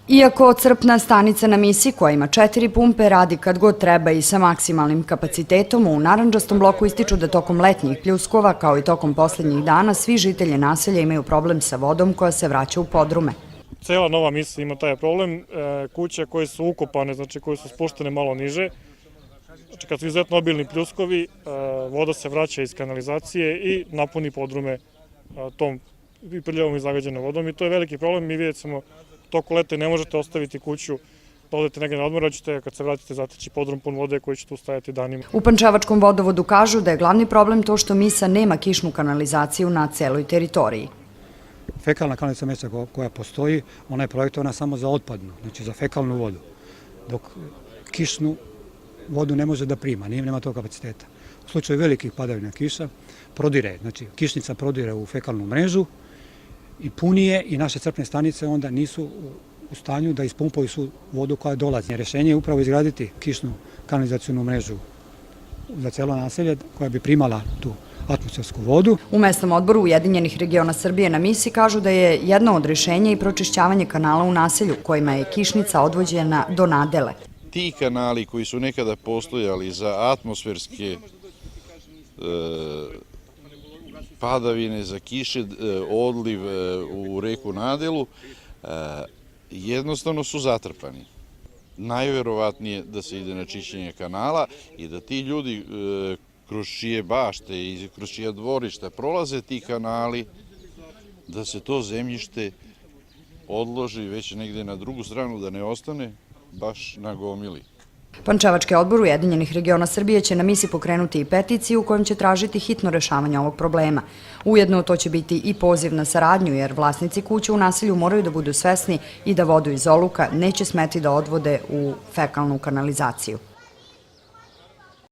Iako crpna stanica na Misi, koja ima 4 pumpe, radi kad god treba i sa maksimalnim kapacitetom, u Narandžastom bloku ističu da tokom letnjih pljuskova, kao i tokom poslednjih dana, svi žitelji naselja imaju problem sa vodom koja se vraća u podrume. Cela Nova Misa ima taj problem. Kuće koje su ukopane, znači koje su spuštene malo niže, znači kad su izuzetno obilni pljuskovi, voda se vraća iz kanalizacije i napuni podrume tom prljavom i zagađenom vodom i to je veliki problem. Mi vidjet ćemo toku leta ne možete ostaviti kuću da odete negdje na odmor, ćete kad se vratite zateći podrum pun vode koji će tu stajati danima. U Pančevačkom vodovodu kažu da je glavni problem to što Misa nema kišnu kanalizaciju na celoj teritoriji. Fekalna kanalizacija mesta koja postoji, ona je projektovana samo za otpadnu, znači za fekalnu vodu, dok kišnu vodu ne može da prima, nema tog kapaciteta. U slučaju velikih padavina kiša prodire, znači kišnica prodire u fekalnu mrežu i punije i naše crpne stanice onda nisu u stanju da ispumpaju svu vodu koja dolazi. Rješenje je upravo izgraditi kišnu kanalizacijonu mrežu za celo naselje koja bi primala tu atmosfersku vodu. U mesnom odboru Ujedinjenih regiona Srbije na Misi kažu da je jedno od rješenja i pročišćavanje kanala u naselju kojima je kišnica odvođena do Nadele. Ti kanali koji su nekada postojali za atmosferske padavine, za kiše, odliv u reku Nadelu, jednostavno su zatrpani. Najverovatnije da se ide na čišćenje kanala i da ti ljudi kroz čije bašte i kroz čija dvorišta prolaze ti kanali, da se to zemljište odloži već negde na drugu stranu, da ne ostane baš na gomili. Pančevački odbor Ujedinjenih regiona Srbije će na Misi pokrenuti i peticiju u kojom će tražiti hitno rešavanje ovog problema. Ujedno to će biti i poziv na saradnju jer vlasnici kuća u naselju moraju da budu svesni i da vodu iz oluka neće smeti da odvode u fekalnu kanalizaciju.